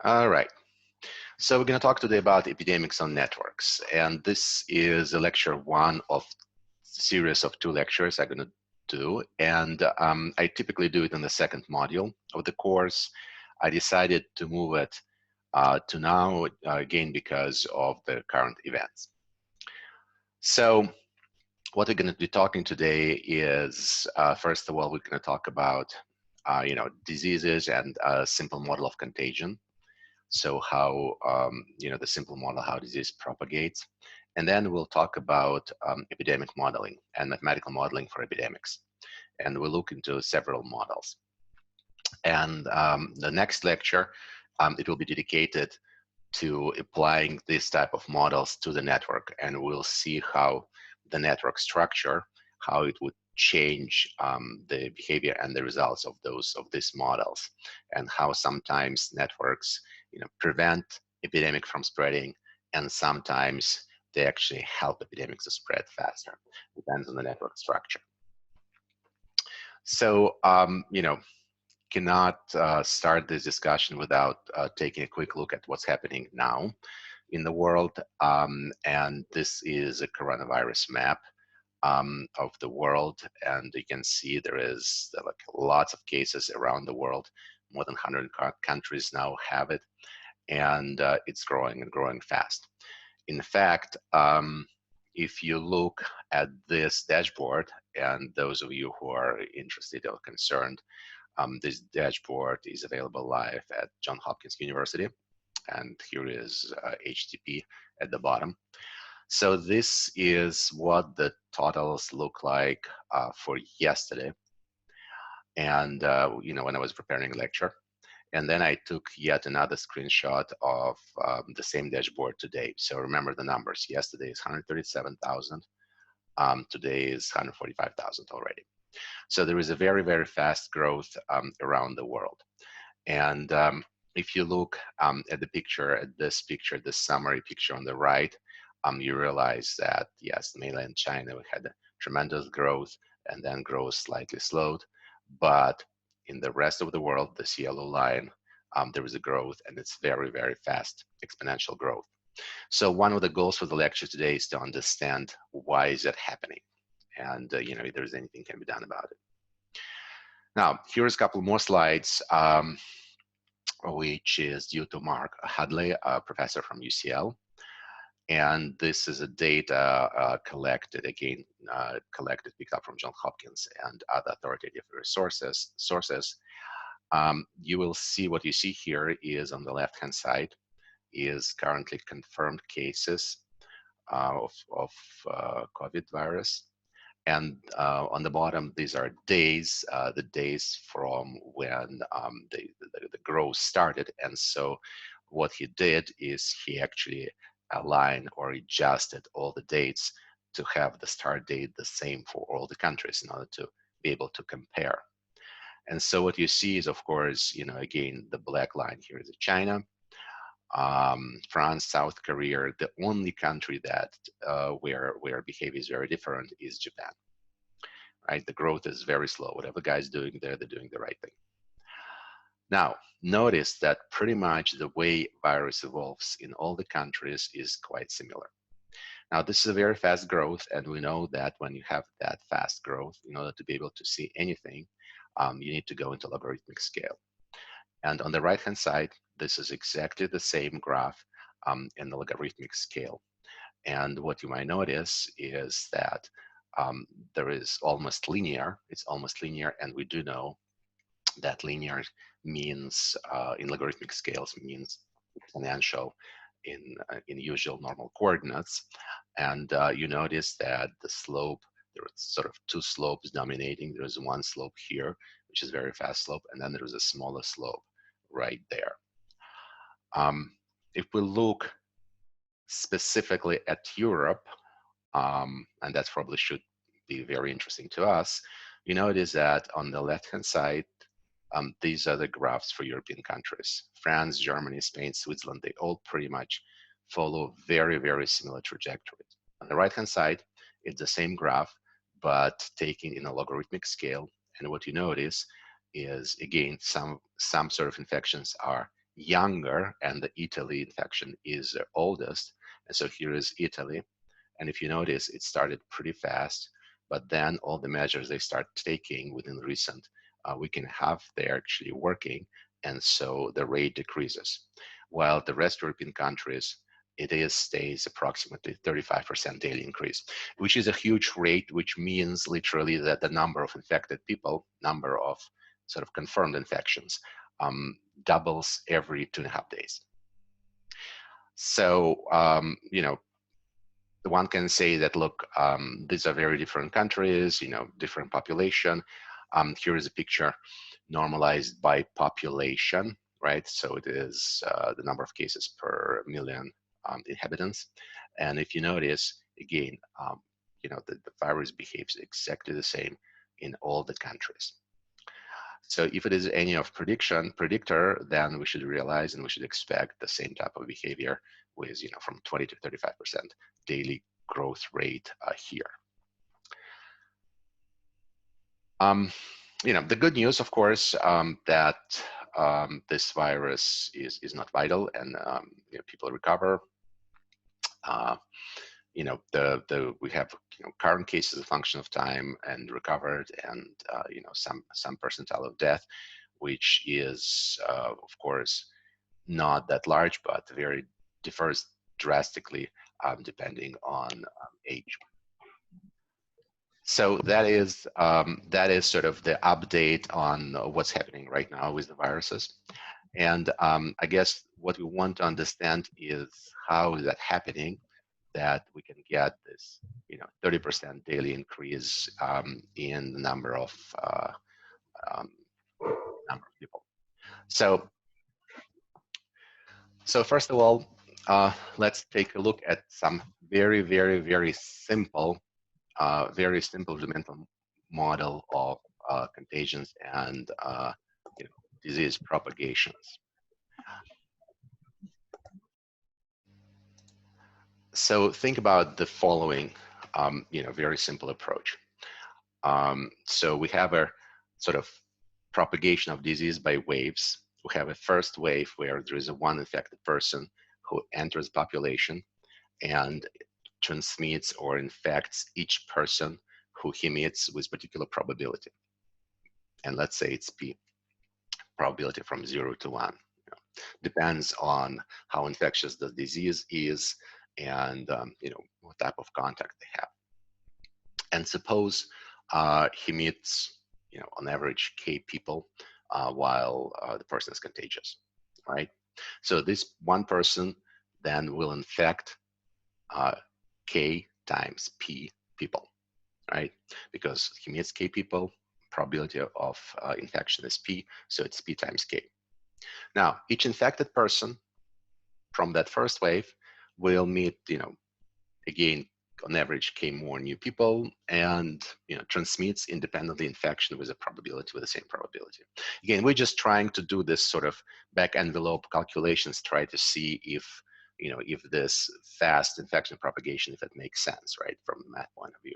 All right. So we're going to talk today about epidemics on networks. And this is a lecture one of a series of two lectures I'm going to do. And I typically do it in the second module of the course. I decided to move it to now, again, because of the current events. So what we're going to be talking today is, first of all, we're going to talk about, diseases and a simple model of contagion. So how, the simple model, how disease propagates. And then we'll talk about epidemic modeling and mathematical modeling for epidemics. And we'll look into several models. And the next lecture, it will be dedicated to applying this type of models to the network. And we'll see how the network structure, how it would change the behavior and the results of these models, and how sometimes networks prevent epidemic from spreading, and sometimes they actually help epidemics to spread faster. Depends on the network structure. So cannot start this discussion without taking a quick look at what's happening now in the world. And this is a coronavirus map of the world. And you can see there is like lots of cases around the world. More than 100 countries now have it. And it's growing and growing fast. In fact, if you look at this dashboard, and those of you who are interested or concerned, this dashboard is available live at Johns Hopkins University, and here is HTTP at the bottom. So this is what the totals look like for yesterday, and when I was preparing a lecture. And then I took yet another screenshot of the same dashboard today. So remember the numbers. Yesterday is 137,000. Today is 145,000 already. So there is a very, very fast growth around the world. And if you look at the picture, at this picture, the summary picture on the right, you realize that, yes, mainland China, we had a tremendous growth, and then growth slightly slowed. But in the rest of the world, this yellow line, there is a growth, and it's very, very fast exponential growth. So one of the goals for the lecture today is to understand why is that happening, and if there's anything can be done about it. Now, here's a couple more slides, which is due to Mark Hadley, a professor from UCL. And this is a data collected, again, picked up from Johns Hopkins and other authoritative sources. You will see what you see here is on the left-hand side is currently confirmed cases of COVID virus. And on the bottom, these are days, the days from when the growth started. And so what he did is he actually aligned or adjusted all the dates to have the start date the same for all the countries in order to be able to compare. And so what you see is, of course, again, the black line here is China, France, South Korea. The only country that where behavior is very different is Japan. Right, the growth is very slow. Whatever the guy's doing there, they're doing the right thing. Now, notice that pretty much the way virus evolves in all the countries is quite similar. Now, this is a very fast growth, and we know that when you have that fast growth, in order to be able to see anything, you need to go into logarithmic scale. And on the right-hand side, this is exactly the same graph in the logarithmic scale. And what you might notice is that there is almost linear, it's almost linear, and we do know that linear means, in logarithmic scales, means exponential in usual normal coordinates. And you notice that the slope, there are sort of two slopes dominating. There is one slope here, which is very fast slope, and then there is a smaller slope right there. If we look specifically at Europe, and that probably should be very interesting to us, you notice that on the left-hand side, these are the graphs for European countries. France, Germany, Spain, Switzerland, they all pretty much follow very, very similar trajectories. On the right-hand side, it's the same graph, but taken in a logarithmic scale. And what you notice is, again, some sort of infections are younger, and the Italy infection is the oldest. And so here is Italy. And if you notice, it started pretty fast, but then all the measures they start taking within recent week and a half, they're actually working. And so the rate decreases. While the rest of European countries, stays approximately 35% daily increase, which is a huge rate, which means literally that the number of infected people, number of sort of confirmed infections, doubles every 2.5 days. So, one can say that, look, these are very different countries, different population. Here is a picture normalized by population, right? So it is the number of cases per million inhabitants. And if you notice, again, the virus behaves exactly the same in all the countries. So if it is any of predictor, then we should realize and we should expect the same type of behavior with, from 20 to 35% daily growth rate here. The good news, of course, that this virus is not vital, and people recover. We have current cases a function of time and recovered, and some percentile of death, which is of course not that large, but very differs drastically depending on age. So that is sort of the update on what's happening right now with the viruses. And I guess what we want to understand is how is that happening, that we can get this 30% daily increase in the number of people. So first of all, let's take a look at some very, very, very simple mental model of contagions and disease propagations. So think about the following, very simple approach. So we have a sort of propagation of disease by waves. We have a first wave where there is a one infected person who enters population and transmits or infects each person who he meets with particular probability. And let's say it's P, probability from 0 to 1. Depends on how infectious the disease is and what type of contact they have. And suppose he meets on average K people while the person is contagious, right? So this one person then will infect K times P people, right? Because he meets K people, probability of infection is P, so it's P times K. Now, each infected person from that first wave will meet, again, on average, K more new people, and transmits independently infection with the same probability. Again, we're just trying to do this sort of back envelope calculations, try to see if if this fast infection propagation, if it makes sense, right, from the math point of view.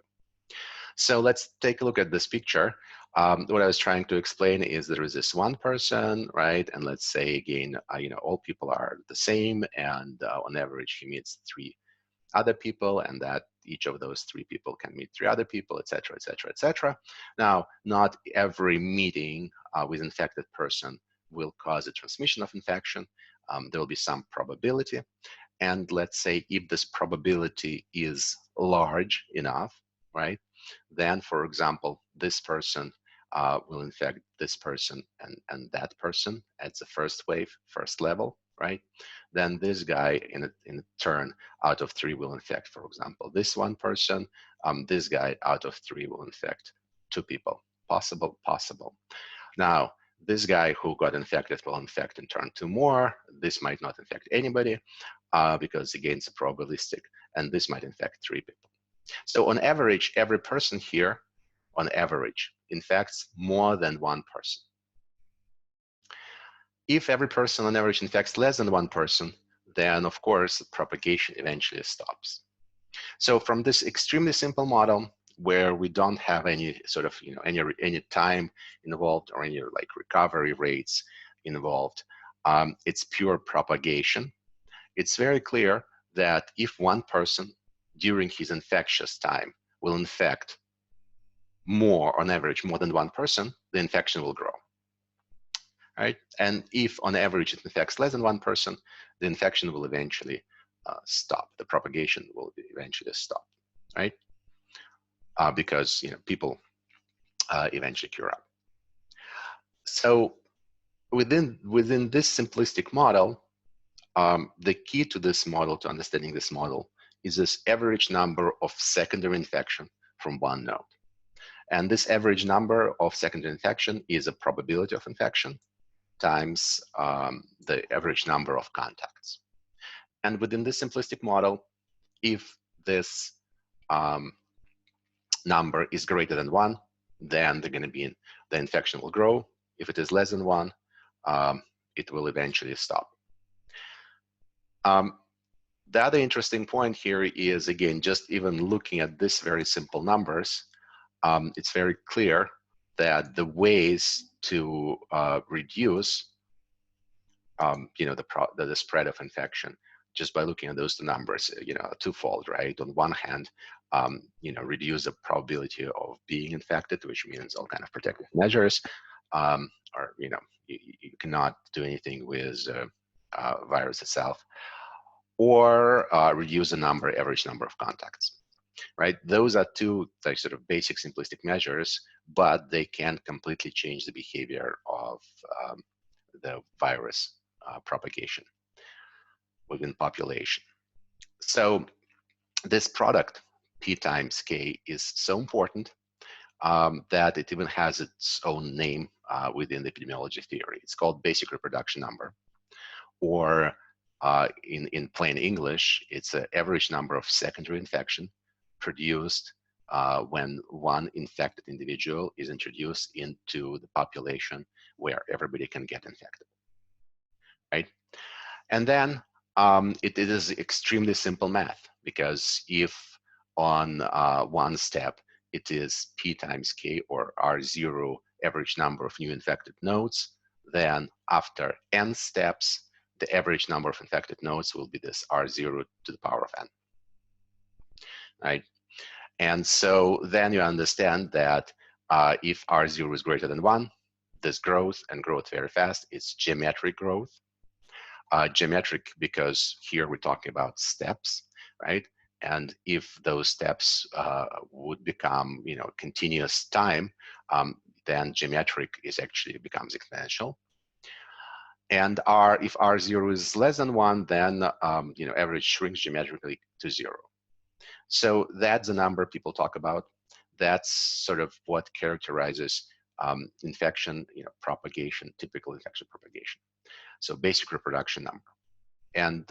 So let's take a look at this picture. What I was trying to explain is there is this one person, right? And let's say again, all people are the same, and on average, he meets 3 other people, and that each of those 3 people can meet 3 other people, etc., etc., etc. Now, not every meeting with infected person will cause a transmission of infection. There will be some probability. And let's say if this probability is large enough, right, then, for example, this person will infect this person and that person at the first wave, first level, right? Then this guy in turn out of 3 will infect, for example, this one person. This guy out of 3 will infect 2 people. Possible. Now, this guy who got infected will infect in turn 2 more. This might not infect anybody because again, it's probabilistic, and this might infect 3 people. So on average, every person here, on average, infects more than 1 person. If every person on average infects less than 1 person, then of course, propagation eventually stops. So from this extremely simple model, where we don't have any sort of, any time involved or any like recovery rates involved, it's pure propagation. It's very clear that if one person during his infectious time will infect more, on average, more than one person, the infection will grow. Right? And if on average it infects less than one person, the infection will eventually stop. The propagation will eventually stop, right? Because people eventually cure up. So within this simplistic model, the key to this model, to understanding this model, is this average number of secondary infection from one node. And this average number of secondary infection is a probability of infection times the average number of contacts. And within this simplistic model, if this number is greater than 1, then the infection will grow. If it is less than 1, it will eventually stop. The other interesting point here is, again, just even looking at this very simple numbers, it's very clear that the ways to reduce the spread of infection just by looking at those two numbers, twofold, right? On one hand, reduce the probability of being infected, which means all kind of protective measures, or you cannot do anything with virus itself, or reduce the average number of contacts, right? Those are two sort of basic simplistic measures, but they can completely change the behavior of the virus propagation within population. So this product, P times K, is so important that it even has its own name within the epidemiology theory. It's called basic reproduction number, or in plain English, it's an average number of secondary infection produced when one infected individual is introduced into the population where everybody can get infected, right? And then it is extremely simple math, because if on one step it is P times K, or R0, average number of new infected nodes, then after n steps, the average number of infected nodes will be this R0 to the power of n, right? And so then you understand that if R0 is greater than 1, this grows, and grows very fast. It's geometric growth. Geometric because here we're talking about steps, right? And if those steps would become, continuous time, then geometric becomes exponential. And if R0 is less than 1, then average shrinks geometrically to 0. So that's the number people talk about. That's sort of what characterizes infection, propagation, typical infection propagation. So basic reproduction number. And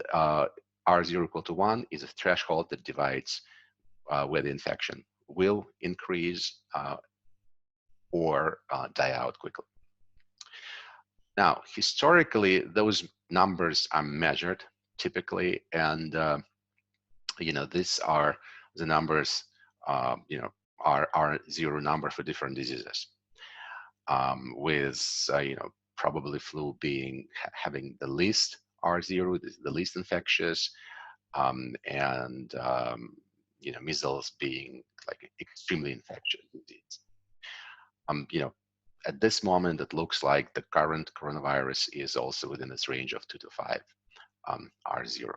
R0 equal to 1 is a threshold that divides where the infection will increase or die out quickly. Now, historically, those numbers are measured typically, and these are the numbers, are R0 number for different diseases, with probably flu having the least R0, the least infectious, and measles being like extremely infectious disease. At this moment, it looks like the current coronavirus is also within this range of 2 to 5 R0.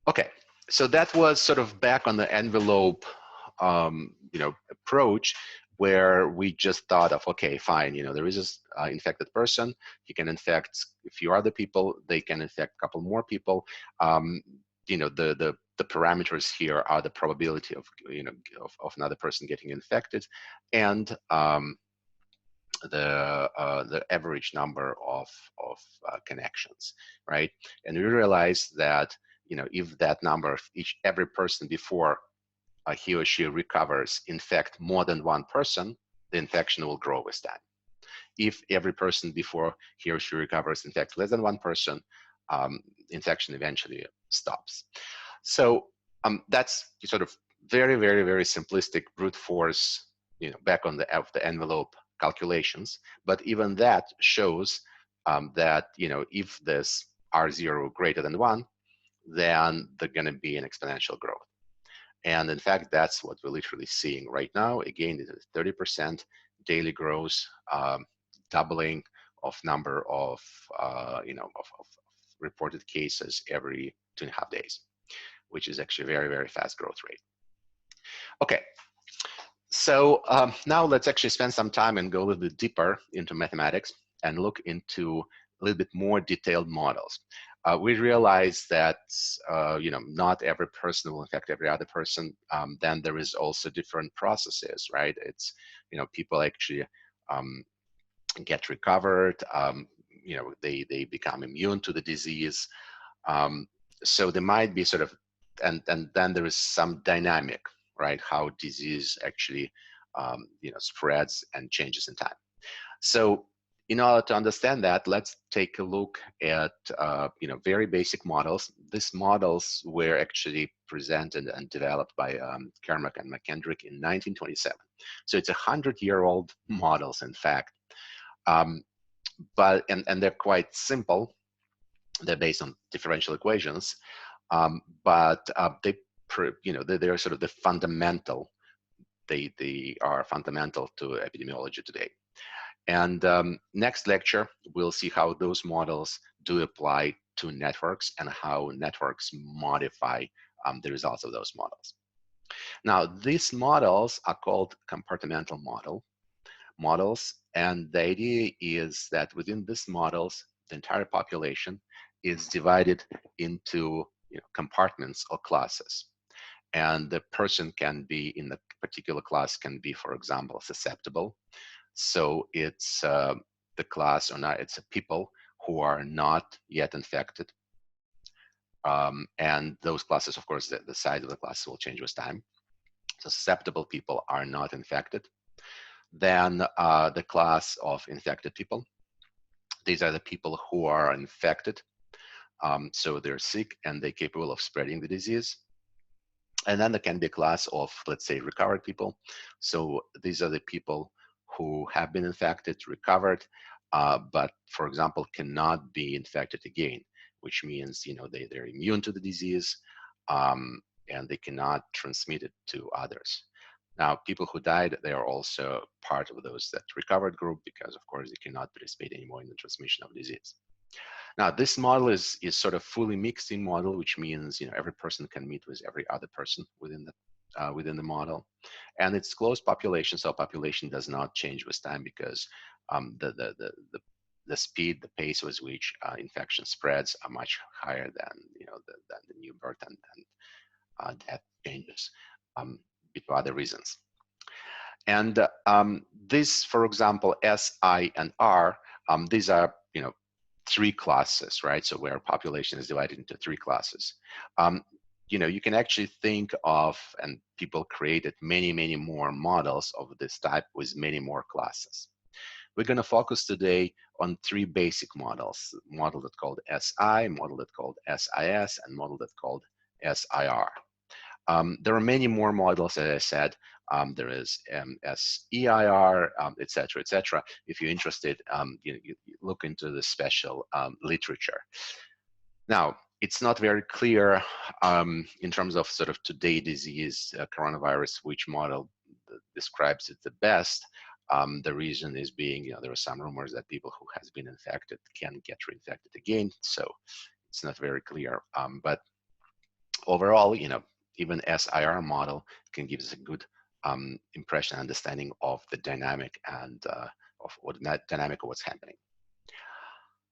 Okay, so that was sort of back on the envelope, approach, where we just thought of, okay, fine, there is this infected person, he can infect a few other people, they can infect a couple more people. The parameters here are the probability of another person getting infected, and the average number of connections, right? And we realize that if that number, every person before he or she recovers infect more than one person, the infection will grow with time. If every person before he or she recovers infects less than one person, infection eventually stops. So that's sort of very, very, very simplistic brute force, back on the envelope calculations. But even that shows that, if this R0 greater than 1, then they're going to be an exponential growth. And in fact, that's what we're literally seeing right now. Again, it is 30% daily growth, doubling of number of, of reported cases every 2.5 days, which is actually a very, very fast growth rate. Okay, so now let's actually spend some time and go a little bit deeper into mathematics and look into a little bit more detailed models. We realize that not every person will infect every other person. Then there is also different processes, right? It's people actually get recovered. They become immune to the disease. So there might be sort of, and then there is some dynamic, right? How disease actually spreads and changes in time. So in order to understand that, let's take a look at very basic models. These models were actually presented and developed by Kermack and McKendrick in 1927. So it's 100-year-old models, in fact. But they're quite simple. They're based on differential equations, but they're sort of the fundamental. They are fundamental to epidemiology today. And next lecture, we'll see how those models do apply to networks and how networks modify the results of those models. Now, these models are called compartmental models, and the idea is that within these models, the entire population is divided into compartments or classes. And the person can be in the particular class can be, for example, susceptible. So it's the class, or not, it's people who are not yet infected. And those classes, of course, the size of the class will change with time. So susceptible people are not infected. Then the class of infected people. These are the people who are infected. So they're sick and they're capable of spreading the disease. And then there can be a class of, let's say, recovered people. So these are the people who have been infected, recovered, but, for example, cannot be infected again, which means they're immune to the disease and they cannot transmit it to others. Now, people who died, they are also part of those that recovered group because, of course, they cannot participate anymore in the transmission of disease. Now, this model is sort of fully mixing model, which means every person can meet with every other person within the model, and it's closed population, so population does not change with time because the speed, the pace with which infection spreads are much higher than the new birth and death changes due to other reasons. And this, for example, S, I, and R, these are three classes, right? So where population is divided into three classes. You can actually think of, and people created many more models of this type with many more classes. We're going to focus today on three basic models: model that's called SI, model that's called SIS, and model that's called SIR. There are many more models, as I said. There is SEIR, et cetera. If you're interested, you look into the special literature. Now, it's not very clear in terms of sort of today disease, coronavirus, which model describes it the best. The reason is being, there are some rumors that people who has been infected can get reinfected again. So it's not very clear. But overall, even SIR model can give us a good impression, understanding of the dynamic and of what's happening.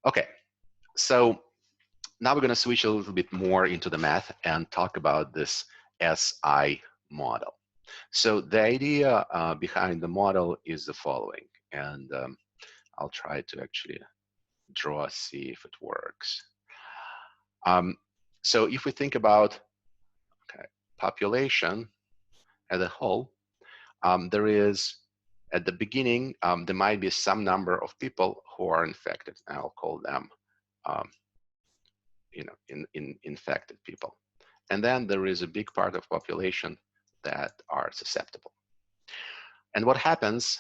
Okay, so now we're going to switch a little bit more into the math and talk about this SI model. So the idea behind the model is the following, and I'll try to actually draw, see if it works. So if we think about population as a whole, there is, at the beginning, there might be some number of people who are infected. I'll call them, infected people. And then there is a big part of population that are susceptible. And what happens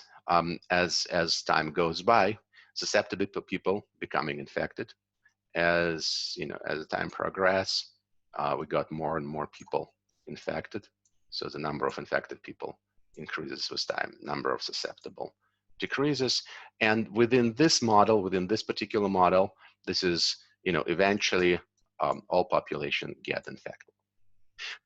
as time goes by, susceptible people becoming infected. As as time progressed, we got more and more people infected. So the number of infected people increases with time, number of susceptible decreases. And within this model, within this particular model, this is, eventually all population get infected.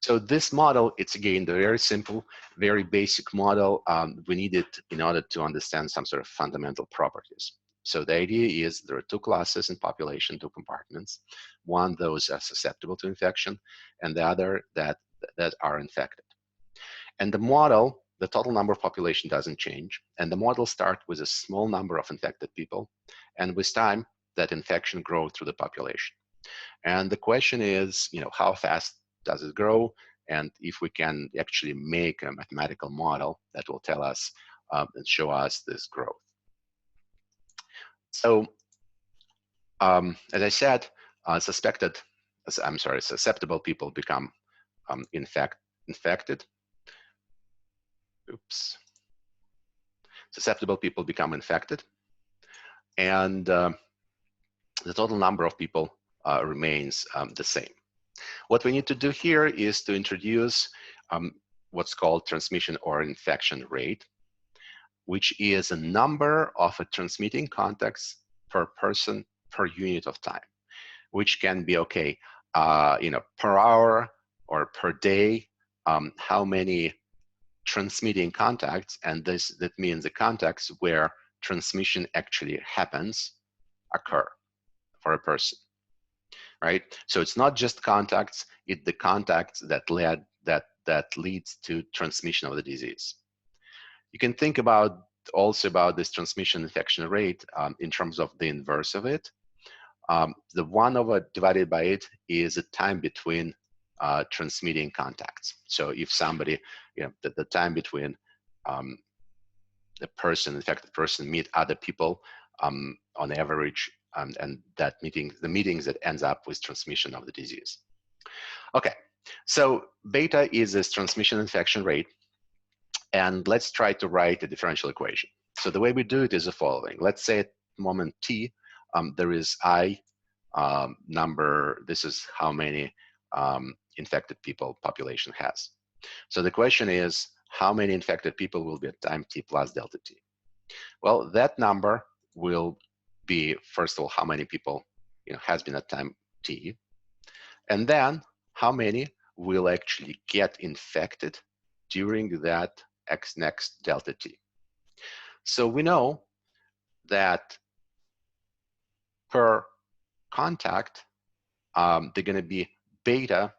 So this model, it's again the very simple, very basic model. We need it in order to understand some sort of fundamental properties. So the idea is there are two classes in population, two compartments. One, those are susceptible to infection, and the other that are infected. And the model, the total number of population doesn't change. And the model starts with a small number of infected people. And with time, that infection grows through the population. And the question is, how fast does it grow? And if we can actually make a mathematical model that will tell us and show us this growth. So, as I said, susceptible people become infected. Oops. Susceptible people become infected, and the total number of people remains the same. What we need to do here is to introduce what's called transmission or infection rate, which is a number of transmitting contacts per person per unit of time, which can be, okay, per hour or per day, how many transmitting contacts, and that means the contacts where transmission actually happens occur for a person, right? So it's not just contacts, it's the contacts that leads to transmission of the disease. You can think also about this transmission infection rate in terms of the inverse of it. The 1 over divided by it is the time between transmitting contacts. So if somebody, the time between the infected person meet other people on average, and that the meetings that ends up with transmission of the disease. Okay, so beta is this transmission infection rate, and let's try to write a differential equation. So the way we do it is the following. Let's say at moment t, there is I number, this is how many infected people population has. So the question is, how many infected people will be at time t plus delta t? Well, that number will be, first of all, how many people has been at time t, and then how many will actually get infected during that x next delta t. So we know that per contact, they're going to be beta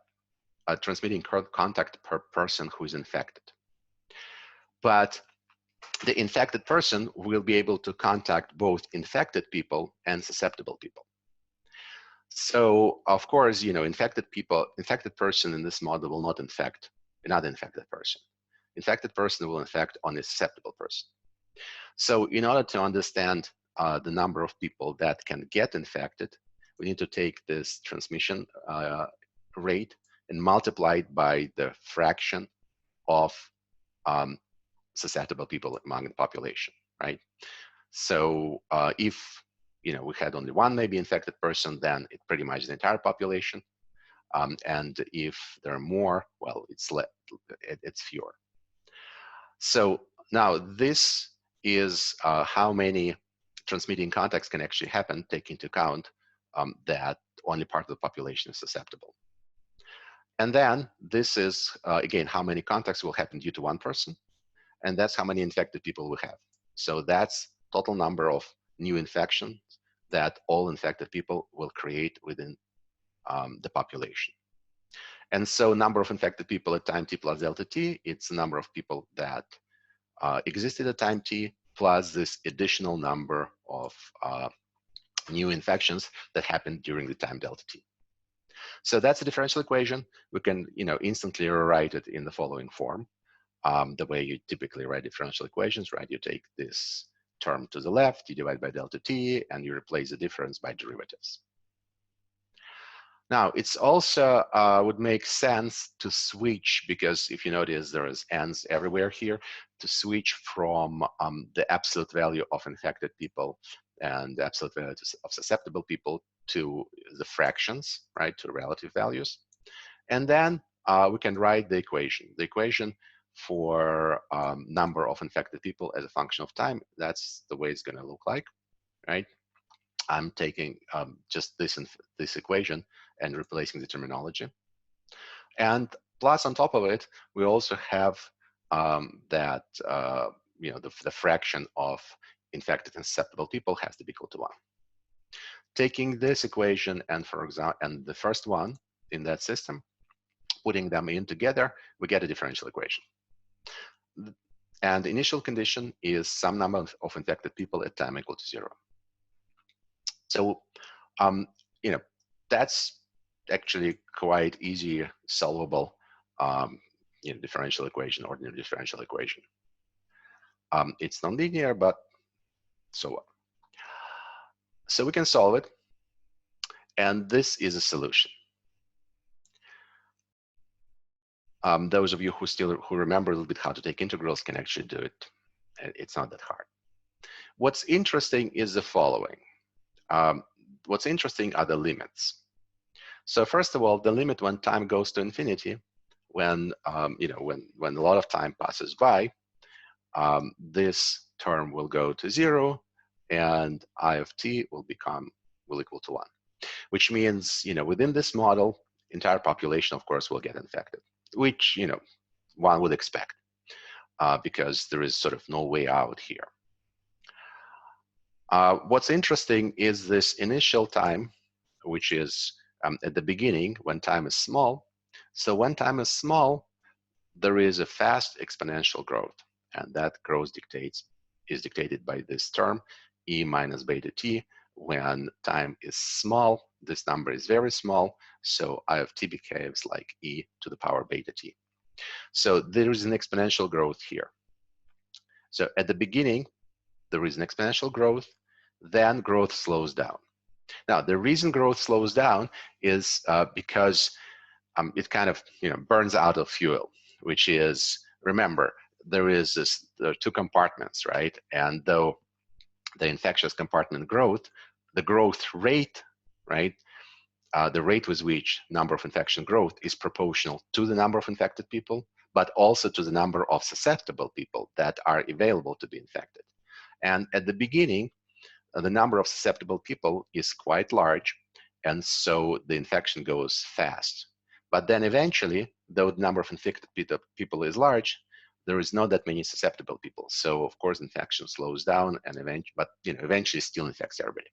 transmitting contact per person who is infected. But the infected person will be able to contact both infected people and susceptible people. So of course, infected person in this model will not infect another infected person. Infected person will infect only a susceptible person. So in order to understand the number of people that can get infected, we need to take this transmission rate and multiply it by the fraction of susceptible people among the population, right? So if we had only one maybe infected person, then it's pretty much the entire population. And if there are more, well, it's fewer. So now this is how many transmitting contacts can actually happen, take into account that only part of the population is susceptible. And then this is, again, how many contacts will happen due to one person. And that's how many infected people we have. So that's total number of new infections that all infected people will create within the population. And so number of infected people at time t plus delta t, it's the number of people that existed at time t plus this additional number of new infections that happened during the time delta t. So that's a differential equation. We can instantly rewrite it in the following form. The way you typically write differential equations, right? You take this term to the left, you divide by delta t, and you replace the difference by derivatives. Now, it's also would make sense to switch, because if you notice there is n's everywhere here, to switch from the absolute value of infected people and the absolute value of susceptible people to the fractions, right, to relative values. And then we can write the equation. The equation for number of infected people as a function of time, that's the way it's going to look like, right? I'm taking just this equation and replacing the terminology. And plus, on top of it, we also have that the fraction of infected and susceptible people has to be equal to 1. Taking this equation and, for example, and the first one in that system, putting them in together, we get a differential equation. And the initial condition is some number of infected people at time equal to 0. So, that's actually quite easy solvable differential equation, ordinary differential equation. It's nonlinear, but so what? So we can solve it, and this is a solution. Those of you who remember a little bit how to take integrals can actually do it. It's not that hard. What's interesting is the following. What's interesting are the limits. So first of all, the limit when time goes to infinity, when when a lot of time passes by, this term will go to 0, and I of t will equal to 1, which means within this model, entire population, of course, will get infected, which one would expect, because there is sort of no way out here. What's interesting is this initial time, which is at the beginning when time is small. So when time is small, there is a fast exponential growth, and that growth is dictated by this term, e minus beta t. When time is small, this number is very small, so I of t behaves like e to the power beta t. So there is an exponential growth here. So at the beginning, there is an exponential growth, then growth slows down. Now, the reason growth slows down is because it kind of burns out of fuel, which is, remember, there are 2 compartments, right? And though the infectious compartment growth, the growth rate, right, the rate with which number of infection growth is proportional to the number of infected people, but also to the number of susceptible people that are available to be infected. And at the beginning, the number of susceptible people is quite large, and so the infection goes fast. But then eventually, though the number of infected people is large, there is not that many susceptible people. So of course, infection slows down, and eventually still infects everybody.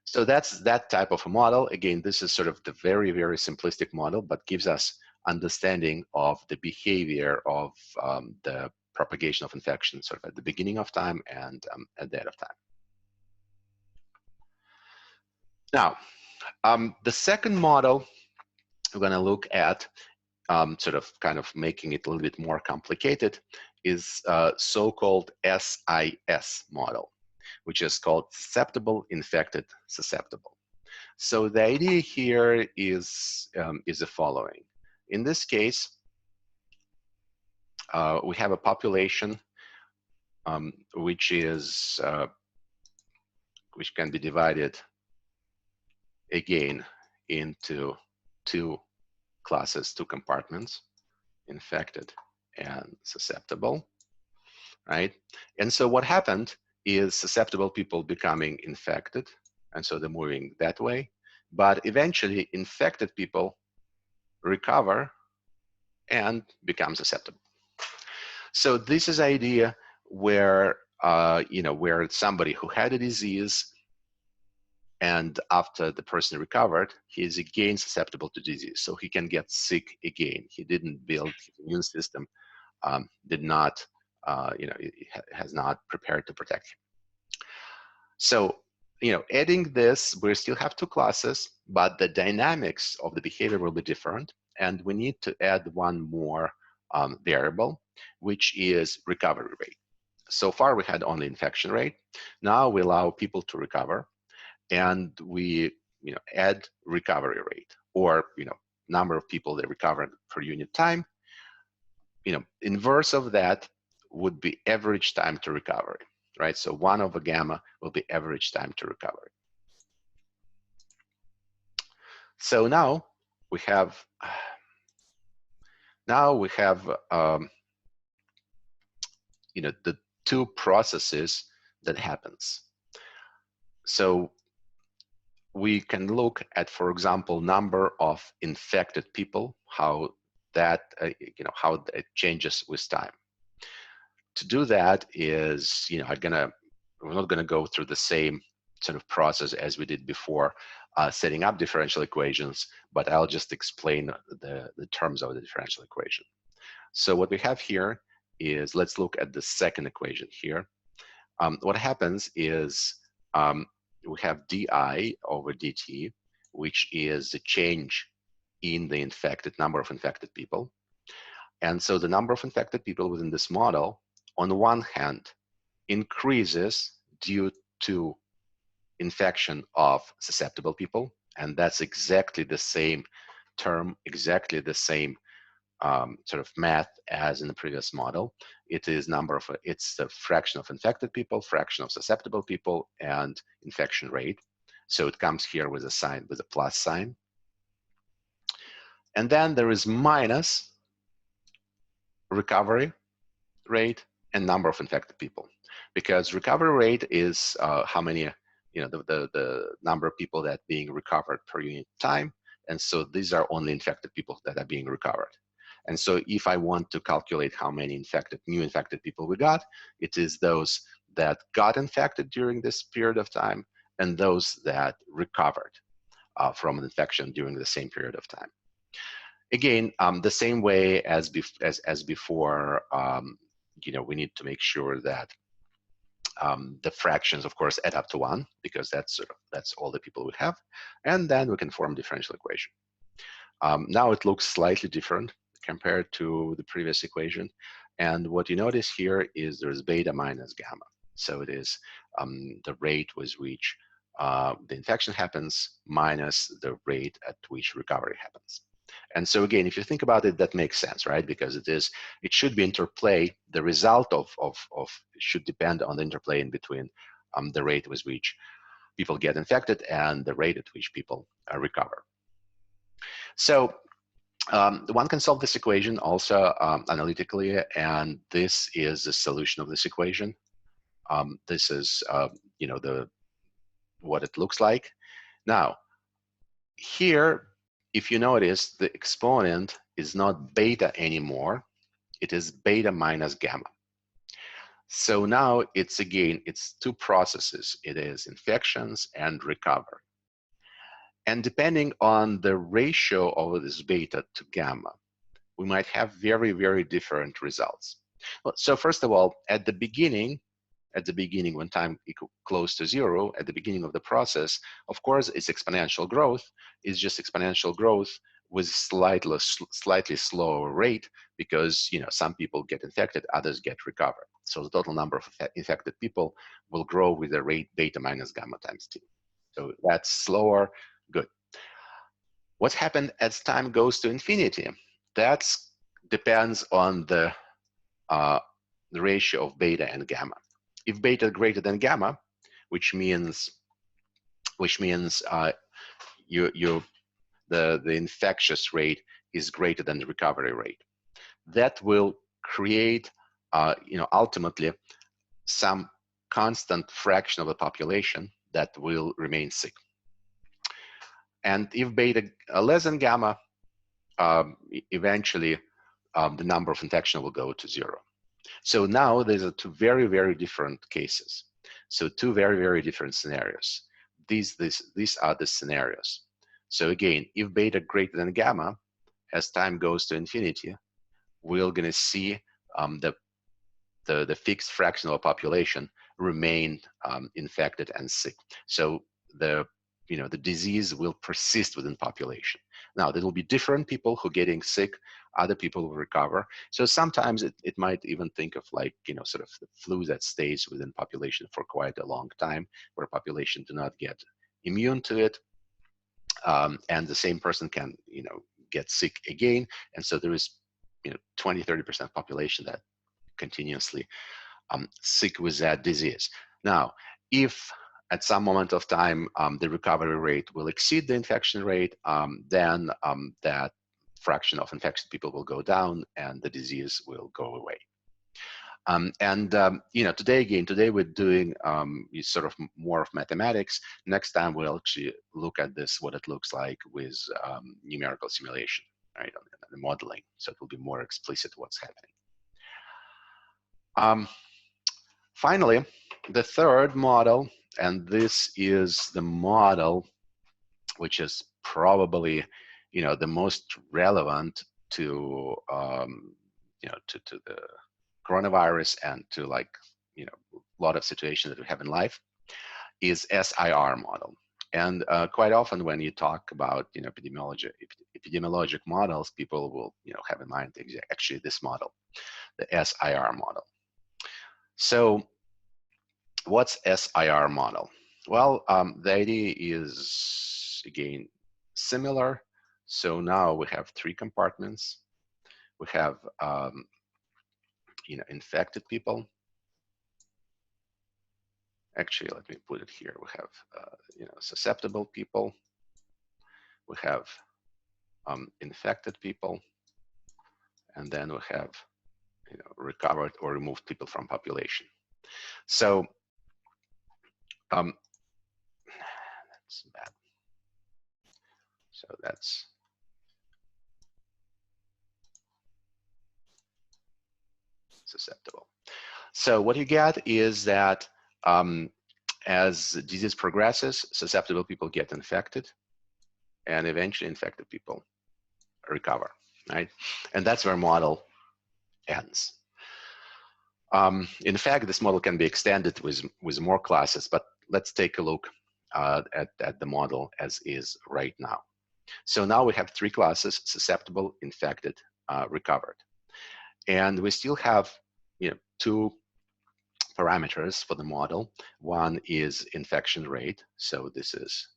So that's that type of a model. Again, this is sort of the very, very simplistic model, but gives us understanding of the behavior of the propagation of infection sort of at the beginning of time and at the end of time. Now, the second model we're going to look at, sort of kind of making it a little bit more complicated, is so-called SIS model, which is called susceptible, infected, susceptible. So the idea here is the following. In this case, we have a population which can be divided again into 2 classes, 2 compartments, infected and susceptible, right? And so what happened is susceptible people becoming infected, and so they're moving that way. But eventually, infected people recover and become susceptible. So this is the idea where where somebody who had a disease, and after the person recovered, he is again susceptible to disease. So he can get sick again. He didn't build his immune system, has not prepared to protect him. So, adding this, we still have 2 classes, but the dynamics of the behavior will be different. And we need to add one more variable, which is recovery rate. So far, we had only infection rate. Now we allow people to recover. And we add recovery rate, or number of people that recovered per unit time. Inverse of that would be average time to recovery, right? So 1 over gamma will be average time to recovery. So now we have the two processes that happens. So we can look at, for example, number of infected people, how that how it changes with time. To do that is, we're not gonna go through the same sort of process as we did before, setting up differential equations, but I'll just explain the terms of the differential equation. So what we have here is, let's look at the second equation here. What happens is we have di over dt, which is the change in the number of infected people. And so the number of infected people within this model, on one hand, increases due to infection of susceptible people, and that's exactly the same term, exactly the same sort of math as in the previous model. It is it's the fraction of infected people, fraction of susceptible people, and infection rate. So it comes here with a sign, with a plus sign. And then there is minus recovery rate and number of infected people, because recovery rate is how many, the number of people that being recovered per unit time. And so these are only infected people that are being recovered. And so if I want to calculate how many new infected people we got, it is those that got infected during this period of time and those that recovered from an infection during the same period of time. Again, the same way as before, we need to make sure that the fractions, of course, add up to 1, because that's all the people we have, and then we can form differential equation. Now it looks slightly different compared to the previous equation, and what you notice here is there's beta minus gamma. So it is the rate with which the infection happens minus the rate at which recovery happens. And so again, if you think about it, that makes sense, right? Because it should be interplay. The result of should depend on the interplay in between the rate with which people get infected and the rate at which people recover. So one can solve this equation also analytically, and this is the solution of this equation. This is what it looks like. Now, here, if you notice, the exponent is not beta anymore. It is beta minus gamma. So now it's two processes. It is infections and recovery. And depending on the ratio of this beta to gamma, we might have very, very different results. So first of all, at the beginning, when time equals close to 0, at the beginning of the process, of course, it's exponential growth. It's just exponential growth with slightly slower rate, because some people get infected, others get recovered. So the total number of infected people will grow with the rate beta minus gamma times t. So that's slower, good. What's happened as time goes to infinity? That depends on the ratio of beta and gamma. If beta greater than gamma, which means the infectious rate is greater than the recovery rate, that will create ultimately some constant fraction of the population that will remain sick. And if beta less than gamma, eventually the number of infection will go to 0. So now there's two very, very different cases. So two very, very different scenarios. These are the scenarios. So again, if beta greater than gamma, as time goes to infinity, we're going to see the fixed fraction of the population remain infected and sick. So the disease will persist within population. Now, there will be different people who are getting sick, other people will recover. So sometimes it might even think of like, sort of the flu that stays within population for quite a long time, where population do not get immune to it. and the same person can, get sick again. And so there is, 20–30% population that continuously sick with that disease. Now, if at some moment of time the recovery rate will exceed the infection rate, then that fraction of infected people will go down and the disease will go away. Today we're doing sort of more of mathematics. Next time we'll actually look at this, what it looks like with numerical simulation, right, on the modeling. So it will be more explicit what's happening. Finally, the third model, and this is the model which is probably, the most relevant to, to the coronavirus and to a lot of situations that we have in life, is SIR model. And quite often when you talk about, epidemiologic models, people will, have in mind actually this model, the SIR model. So what's SIR model? Well, the idea is, again, similar. So now we have 3 compartments. We have, infected people. Actually, let me put it here. We have, susceptible people. We have infected people. And then we have, recovered or removed people from population. So that's bad. So that's susceptible. So what you get is that as disease progresses, susceptible people get infected, and eventually infected people recover, right? And that's where model ends. In fact, this model can be extended with more classes, but let's take a look at the model as is right now. So now we have 3 classes: susceptible, infected, recovered. And we still have 2 parameters for the model. One is infection rate. So this is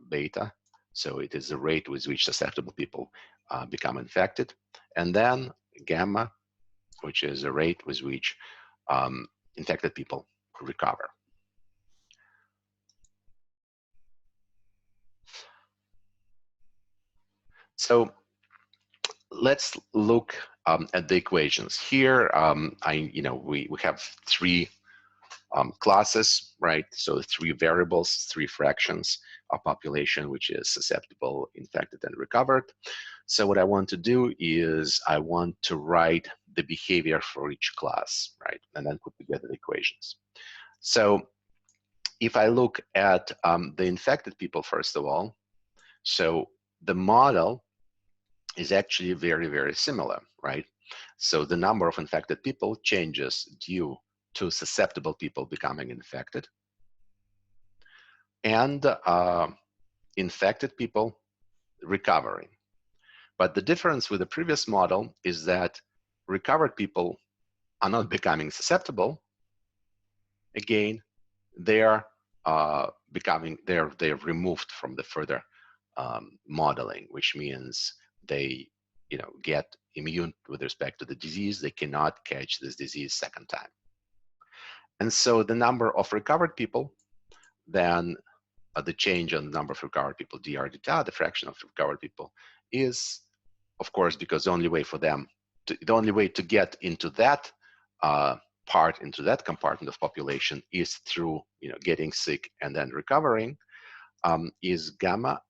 beta. So it is the rate with which susceptible people become infected. And then gamma, which is the rate with which infected people recover. So let's look at the equations here. We have 3 classes, right? So 3 variables, 3 fractions of population, which is susceptible, infected, and recovered. So what I want to do is I want to write the behavior for each class, right? And then put together the equations. So if I look at the infected people, first of all, so the model is actually very, very similar, right? So the number of infected people changes due to susceptible people becoming infected, and infected people recovering. But the difference with the previous model is that recovered people are not becoming susceptible. Again, they're they're removed from the further modeling, which means they get immune with respect to the disease. They cannot catch this disease second time. And so the number of recovered people, then the change on the number of recovered people, dr deta, the fraction of recovered people, is, of course, because the only way for them the only way to get into that into that compartment of population is through getting sick and then recovering, is gamma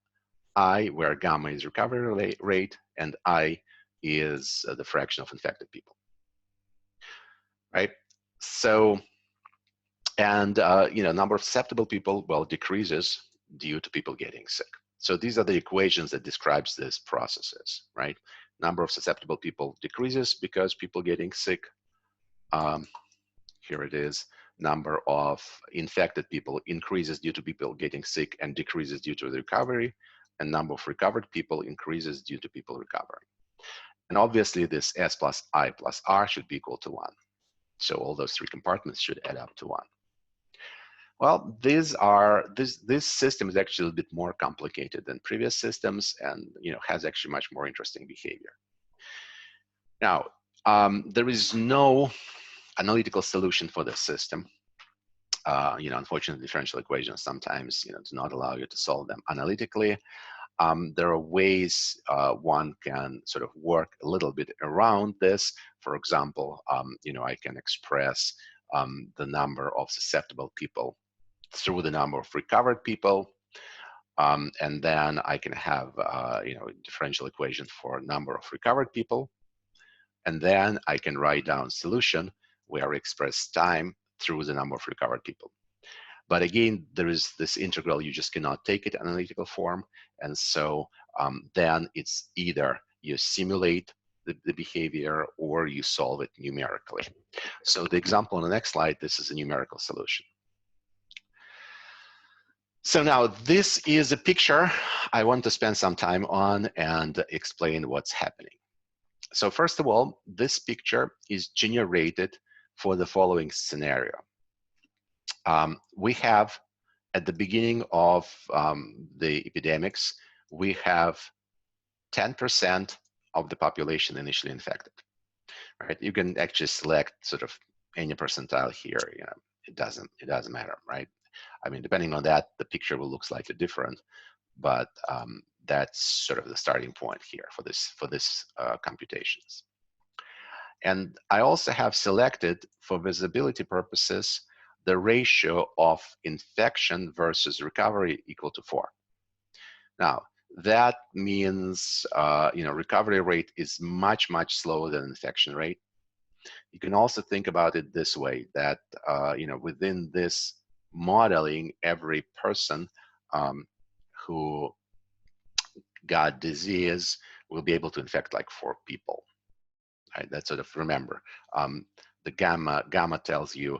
I, where gamma is recovery rate and I is the fraction of infected people, right? So, and number of susceptible people, well, decreases due to people getting sick. So these are the equations that describes these processes, right? Number of susceptible people decreases because people getting sick. Here it is. Number of infected people increases due to people getting sick and decreases due to the recovery. And number of recovered people increases due to people recovering. And obviously this S plus I plus R should be equal to 1. So all those 3 compartments should add up to 1. Well, this system is actually a bit more complicated than previous systems, and has actually much more interesting behavior. Now, there is no analytical solution for this system. Unfortunately, differential equations sometimes do not allow you to solve them analytically. There are ways one can sort of work a little bit around this. For example, I can express the number of susceptible people through the number of recovered people, and then I can have differential equation for number of recovered people, and then I can write down solution where I express time through the number of recovered people. But again, there is this integral, you just cannot take it in analytical form. And so then it's either you simulate the behavior or you solve it numerically. So the example on the next slide, this is a numerical solution. So now this is a picture I want to spend some time on and explain what's happening. So first of all, this picture is generated for the following scenario. We have, at the beginning of the epidemics, we have 10% of the population initially infected. Right? You can actually select sort of any percentile here. It doesn't matter, right? I mean, depending on that, the picture will look slightly different, but that's sort of the starting point here for this computations. And I also have selected, for visibility purposes, the ratio of infection versus recovery equal to 4. Now, that means recovery rate is much, much slower than infection rate. You can also think about it this way, that within this modeling, every person who got disease will be able to infect like 4 people. Right? That's sort of, remember, the gamma tells you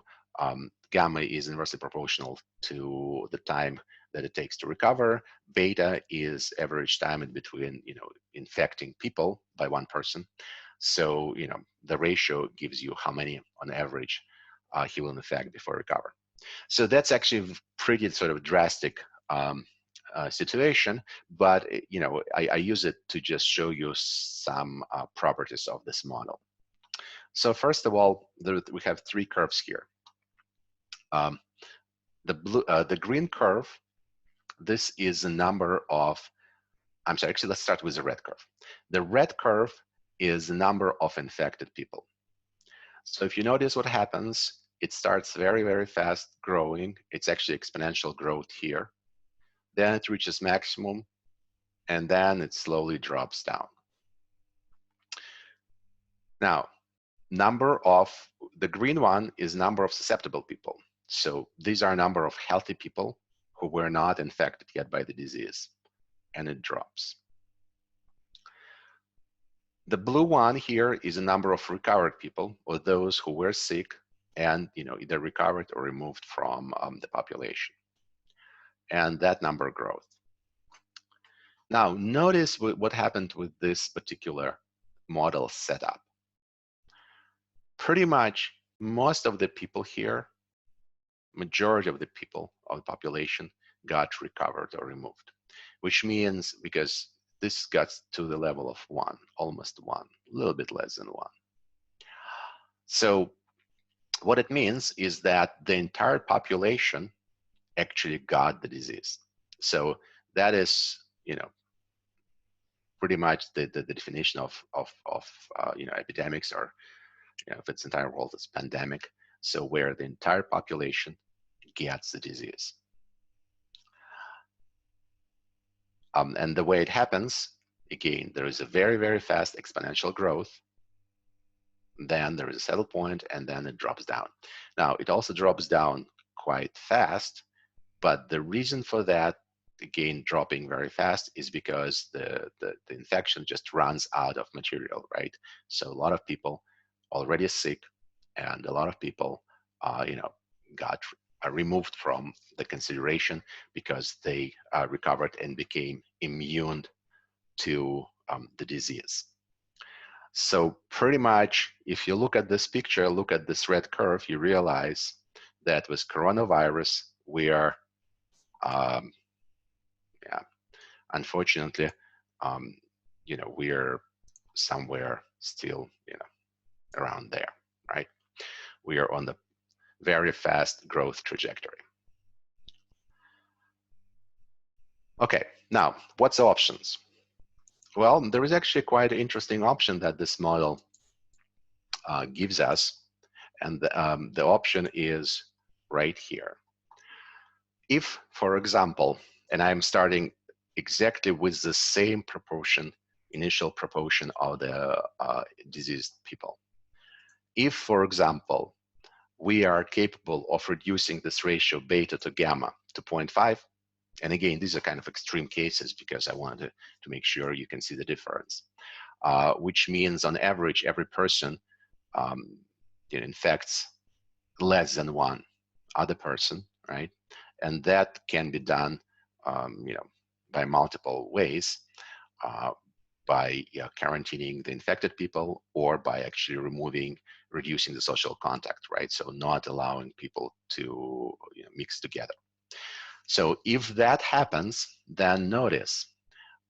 gamma is inversely proportional to the time that it takes to recover. Beta is average time in between infecting people by one person. So the ratio gives you how many on average he will infect before recover. So that's actually a pretty sort of drastic situation, but I use it to just show you some properties of this model. So first of all, we have 3 curves here. The green curve, this is the number of, I'm sorry, actually let's start with the red curve. The red curve is the number of infected people. So if you notice what happens, it starts very, very fast growing. It's actually exponential growth here. Then it reaches maximum, and then it slowly drops down. Now, the green one is number of susceptible people. So these are a number of healthy people who were not infected yet by the disease, and it drops. The blue one here is a number of recovered people, or those who were sick and either recovered or removed from the population, and that number grows. Now notice what happened with this particular model setup. Pretty much most of the people here, majority of the people of the population, got recovered or removed, which means, because this got to the level of 1, almost 1, a little bit less than 1. So what it means is that the entire population actually got the disease. So that is, pretty much the definition of epidemics, or if it's entire world, it's pandemic. So where the entire population gets the disease. And the way it happens, again, there is a very, very fast exponential growth. Then there is a settle point, and then it drops down. Now, it also drops down quite fast, but the reason for that, again, dropping very fast, is because the infection just runs out of material, right? So a lot of people already sick, and a lot of people, got removed from the consideration because they recovered and became immune to the disease. So pretty much, if you look at this picture, look at this red curve, you realize that with coronavirus, where, yeah, unfortunately, we're somewhere still, around there, right? We are on the very fast growth trajectory. Okay, now what's the options? Well, there is actually quite an interesting option that this model gives us, and the option is right here. If, for example, and I'm starting exactly with the same proportion, initial proportion of the diseased people. If, for example, we are capable of reducing this ratio beta to gamma to 0.5, and again, these are kind of extreme cases because I wanted to make sure you can see the difference, which means on average, every person infects less than one other person, right? And that can be done, by multiple ways, by quarantining the infected people, or by actually reducing the social contact, right? So not allowing people to mix together. So if that happens, then notice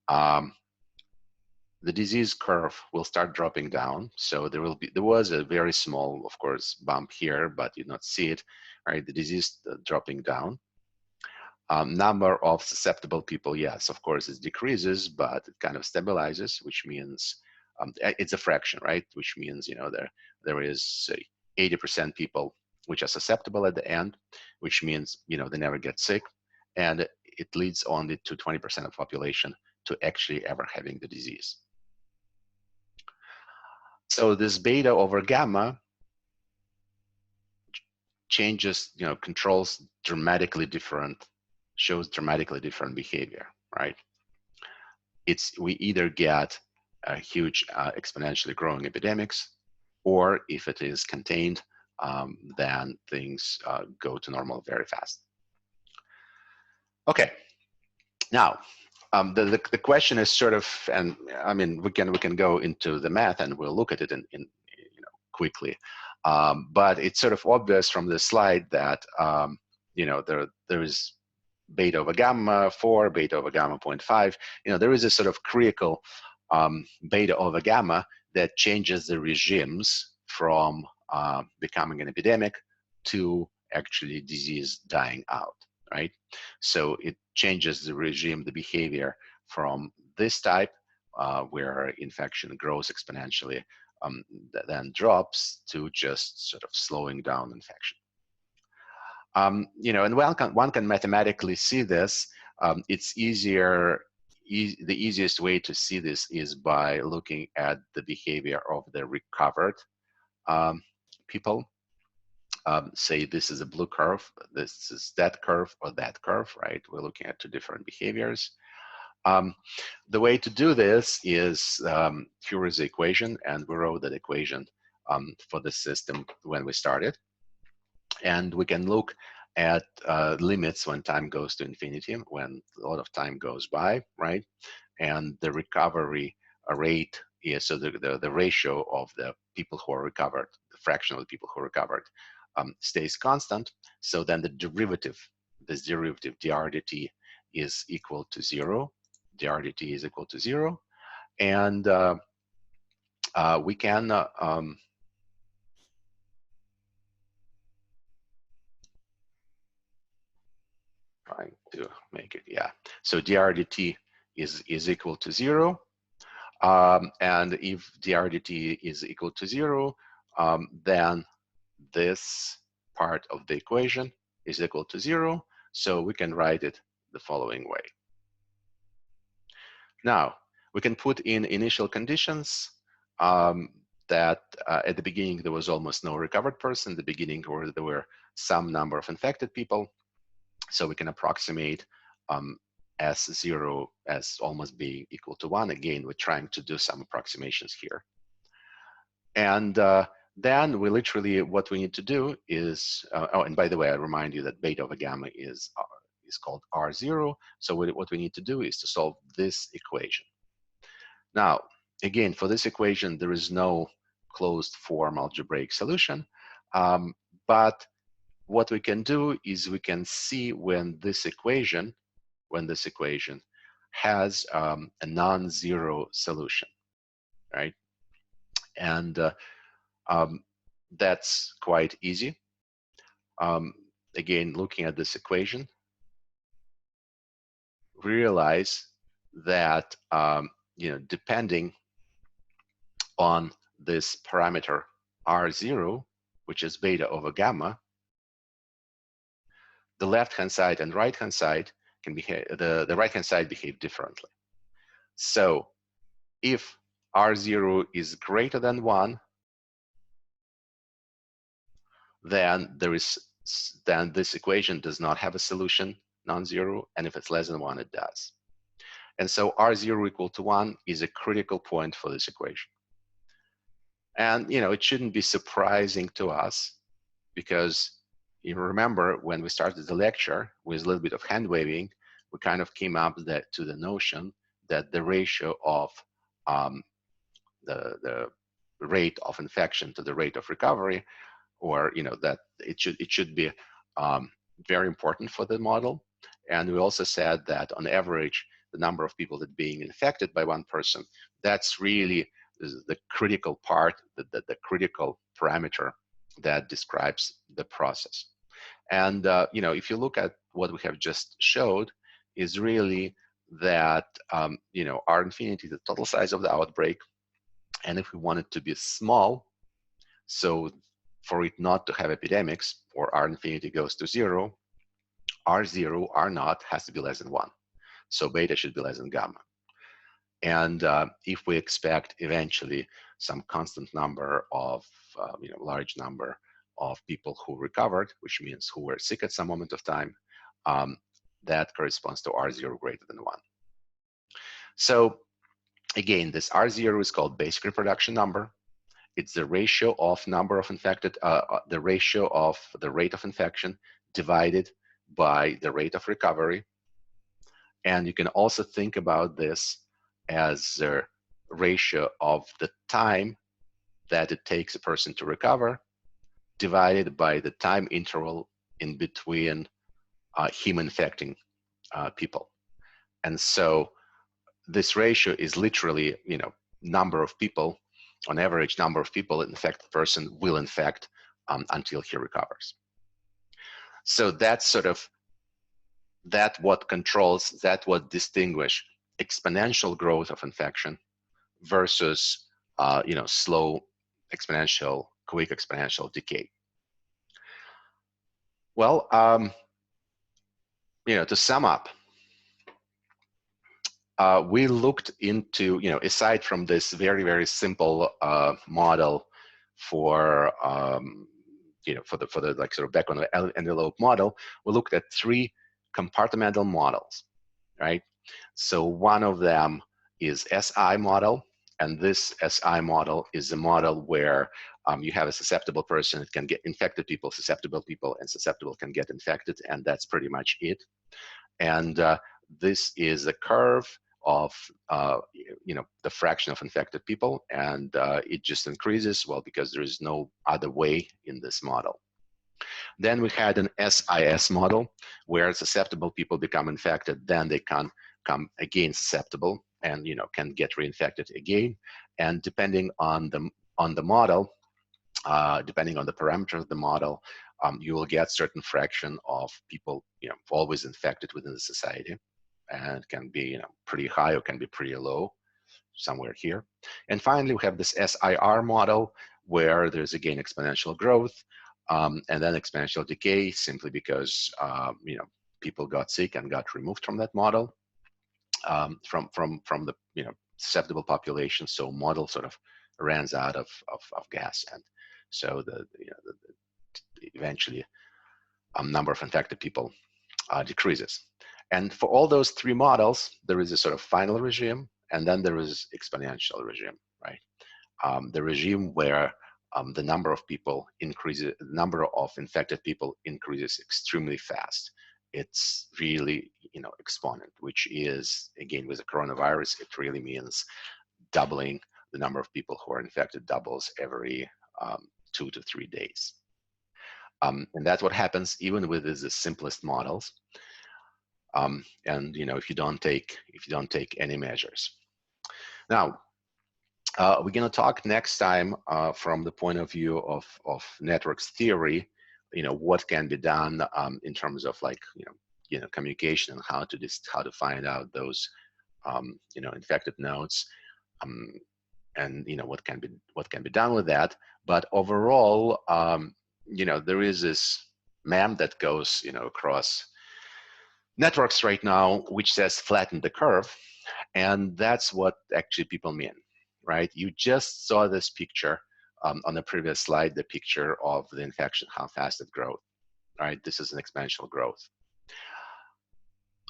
the disease curve will start dropping down. So there was a very small, of course, bump here, but you not see it, right? The disease dropping down. Number of susceptible people, yes, of course, it decreases, but it kind of stabilizes, which means it's a fraction, right? Which means there is 80% people which are susceptible at the end, which means they never get sick, and it leads only to 20% of population to actually ever having the disease. So this beta over gamma changes, controls dramatically different, shows dramatically different behavior, right? We either get a huge exponentially growing epidemics, or if it is contained, then things go to normal very fast. Okay, now the question is sort of, and I mean we can go into the math and we'll look at it in quickly, but it's sort of obvious from the slide that there is beta over gamma 4, beta over gamma 0.5. There is a sort of critical beta over gamma that changes the regimes from becoming an epidemic to actually disease dying out, right? So it changes the regime, the behavior from this type where infection grows exponentially, then drops, to just sort of slowing down infection. And one can mathematically see this. It's easier. The easiest way to see this is by looking at the behavior of the recovered people. Say this is a blue curve, this is that curve, or that curve, right? We're looking at two different behaviors. The way to do this is, here is the equation, and we wrote that equation for the system when we started. And we can look at limits when time goes to infinity, when a lot of time goes by, right? And the recovery rate is, so the ratio of the people who are recovered, the fraction of the people who are recovered, stays constant. So then the derivative, this derivative drdt is equal to 0. Drdt is equal to 0. And we can trying to make it, yeah. So drdt is equal to 0. And if drdt is equal to 0, then this part of the equation is equal to 0. So we can write it the following way. Now, we can put in initial conditions that at the beginning there was almost no recovered person, the beginning where there were some number of infected people. So we can approximate S0 as almost being equal to 1. Again, we're trying to do some approximations here. And then we literally, what we need to do is, oh, and by the way, I remind you that beta over gamma is called R0. So what we need to do is to solve this equation. Now, again, for this equation, there is no closed form algebraic solution, but what we can do is we can see when this equation has a non-zero solution, right? And that's quite easy. Again, looking at this equation, realize that depending on this parameter R0, which is beta over gamma, the left-hand side and right-hand side can behave, the right-hand side behave differently. So if R0 is greater than 1, then this equation does not have a solution, non-zero, and if it's less than 1, it does. And so R0 equal to 1 is a critical point for this equation. And it shouldn't be surprising to us, because you remember when we started the lecture with a little bit of hand waving, we kind of came up to the notion that the ratio of the rate of infection to the rate of recovery, or that it should be very important for the model. And we also said that on average, the number of people that being infected by one person, that's really the critical part, the critical parameter that describes the process. And if you look at what we have just showed, is really that R infinity, the total size of the outbreak, and if we want it to be small, so for it not to have epidemics, or R infinity goes to 0, R0, R naught has to be less than 1. So beta should be less than gamma. And if we expect eventually some constant number of, large number of people who recovered, which means who were sick at some moment of time, that corresponds to R0 greater than 1. So again, this R0 is called basic reproduction number. It's the ratio of number of infected, the ratio of the rate of infection divided by the rate of recovery. And you can also think about this as a ratio of the time that it takes a person to recover divided by the time interval in between him infecting people. And so this ratio is literally, number of people, on average number of people an infected person will infect until he recovers. So that's sort of, what controls, what distinguish exponential growth of infection versus slow exponential, quick exponential decay. Well, to sum up, we looked into, aside from this very, very simple model for, for the like sort of back on the envelope model, we looked at 3 compartmental models, right? So one of them is SI model, and this SI model is a model where you have a susceptible person, it can get infected people, susceptible people, and susceptible can get infected, and that's pretty much it. And this is a curve of the fraction of infected people, and it just increases, well, because there is no other way in this model. Then we had an SIS model where susceptible people become infected, then they can come again susceptible and can get reinfected again. And depending on the model, depending on the parameters of the model, you will get certain fraction of people always infected within the society, and it can be pretty high or can be pretty low, somewhere here. And finally, we have this SIR model where there's again exponential growth, and then exponential decay, simply because people got sick and got removed from that model, from the susceptible population. So model sort of runs out of gas, and so eventually number of infected people decreases. And for all those 3 models, there is a sort of final regime, and then there is exponential regime, right? The regime where the number of people increases, the number of infected people increases extremely fast. It's really, exponent, which is, again, with the coronavirus, it really means doubling the number of people who are infected, doubles every 2 to 3 days. And that's what happens even with the simplest models. And if you don't take any measures. Now, we're going to talk next time from the point of view of networks theory. What can be done in terms of like communication and how to find out those infected nodes, and what can be done with that. But overall, there is this meme that goes across networks right now, which says flatten the curve, and that's what actually people mean, right? You just saw this picture on the previous slide, the picture of the infection, how fast it grows, right? This is an exponential growth.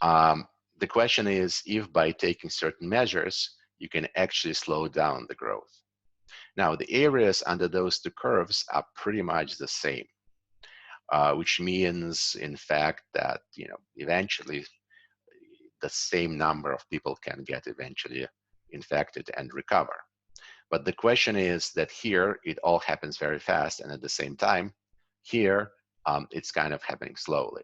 The question is if by taking certain measures, you can actually slow down the growth. Now, the areas under those two curves are pretty much the same, which means, in fact, that eventually the same number of people can get eventually infected and recover. But the question is that here it all happens very fast, and at the same time, here it's kind of happening slowly.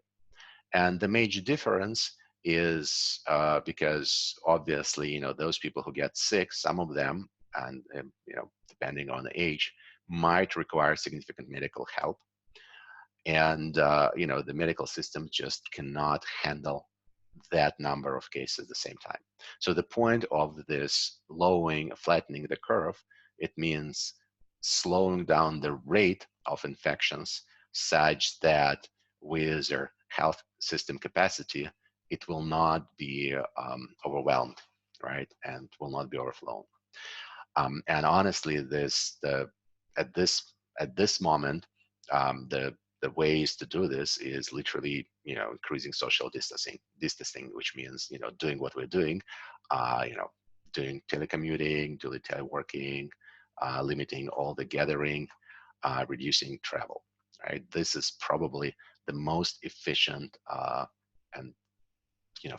And the major difference is because obviously, those people who get sick, some of them, and depending on the age, might require significant medical help. And the medical system just cannot handle that number of cases at the same time. So the point of this flattening the curve, it means slowing down the rate of infections such that with their health system capacity, it will not be overwhelmed, right? And will not be overflown. And honestly, at this moment, the ways to do this is literally, increasing social distancing, which means, doing what we're doing, doing telecommuting, doing teleworking, limiting all the gathering, reducing travel, right? This is probably the most efficient, and,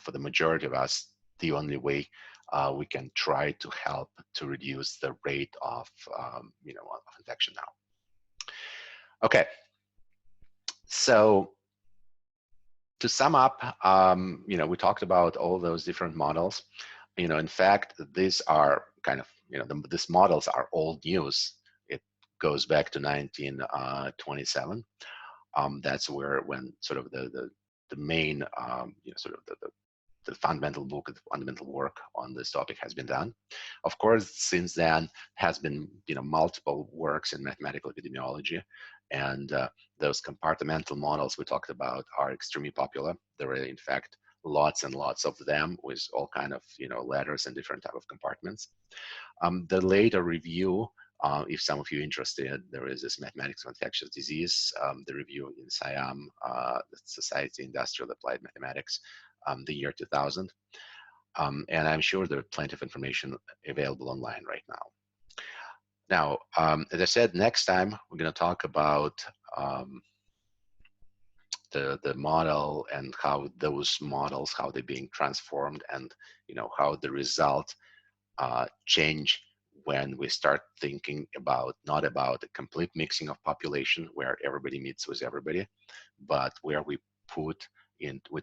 for the majority of us, the only way we can try to help to reduce the rate of, of infection now. Okay. So to sum up, we talked about all those different models. In fact, these are kind of, these models are old news. It goes back to 1927. That's when sort of the main, sort of the fundamental work on this topic has been done. Of course, since then has been multiple works in mathematical epidemiology, and those compartmental models we talked about are extremely popular. There are in fact lots and lots of them with all kind of letters and different type of compartments. The later review, if some of you are interested, there is this Mathematics of Infectious Disease, the review in SIAM, the Society Industrial Applied Mathematics, the year 2000. And I'm sure there are plenty of information available online right now. Now, as I said, next time we're going to talk about the model and how those models, how they're being transformed, and how the result change when we start thinking about not about a complete mixing of population where everybody meets with everybody, but where we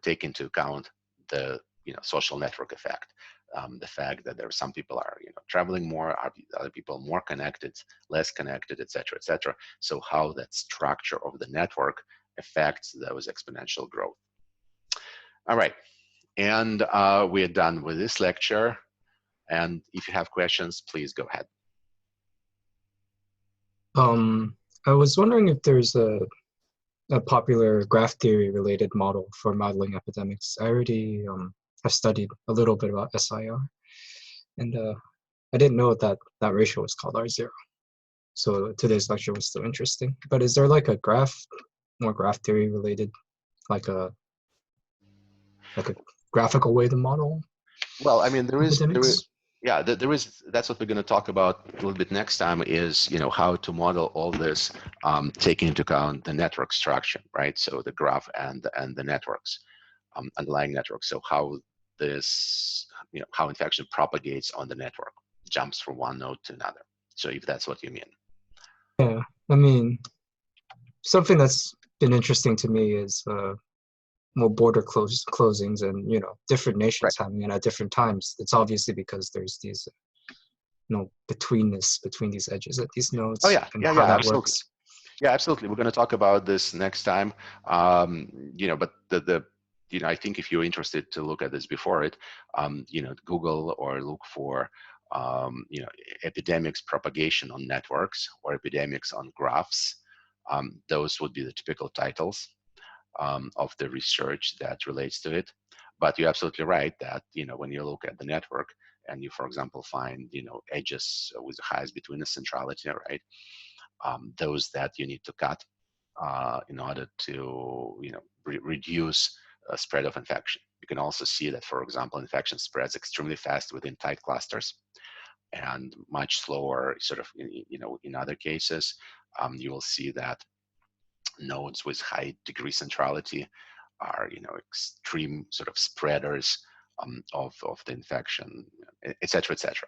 take into account the social network effect, the fact that there are some people are traveling more, other people more connected, less connected, etc., etc. So how that structure of the network affects those exponential growth. All right, and we're done with this lecture. And if you have questions, please go ahead. I was wondering if there's a popular graph theory related model for modeling epidemics. I already have studied a little bit about SIR, and I didn't know that ratio was called R0. So today's lecture was still interesting. But is there like a more graph theory related, like a graphical way to model? Well, I mean, there is, yeah, there is. That's what we're going to talk about a little bit next time. Is how to model all this, taking into account the network structure, right? So the graph and the networks, underlying networks. So how this, how infection propagates on the network, jumps from one node to another. So if that's what you mean. Yeah, I mean, something that's been interesting to me is more border closings and different Right. nations having it at different times. It's obviously because there's these between these edges at these Oh nodes yeah, and yeah, how yeah, that absolutely. works. Yeah, absolutely. We're going to talk about this next time. But I think if you're interested to look at this before it, Google or look for, epidemics propagation on networks or epidemics on graphs. Those would be the typical titles of the research that relates to it. But you're absolutely right that, when you look at the network and you, for example, find, edges with the highest between the centrality, right? Those that you need to cut in order to reduce spread of infection. You can also see that, for example, infection spreads extremely fast within tight clusters and much slower sort of in other cases. You will see that nodes with high degree centrality are extreme sort of spreaders of the infection, et cetera, et cetera.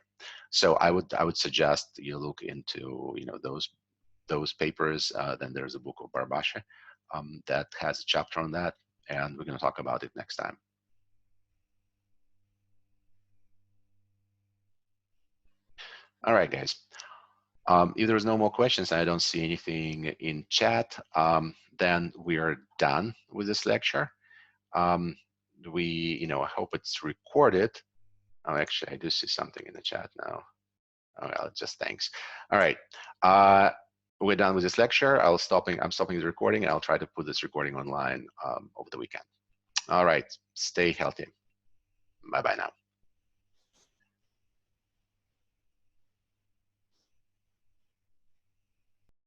So I would suggest you look into those papers. Then there's a book of Barbashe that has a chapter on that, and we're going to talk about it next time. All right, guys. If there's no more questions, I don't see anything in chat, then we are done with this lecture. I hope it's recorded. Oh, actually, I do see something in the chat now. Oh, well, just thanks. All right. We're done with this lecture. I'm stopping the recording. I'll try to put this recording online over the weekend. All right. Stay healthy. Bye-bye now.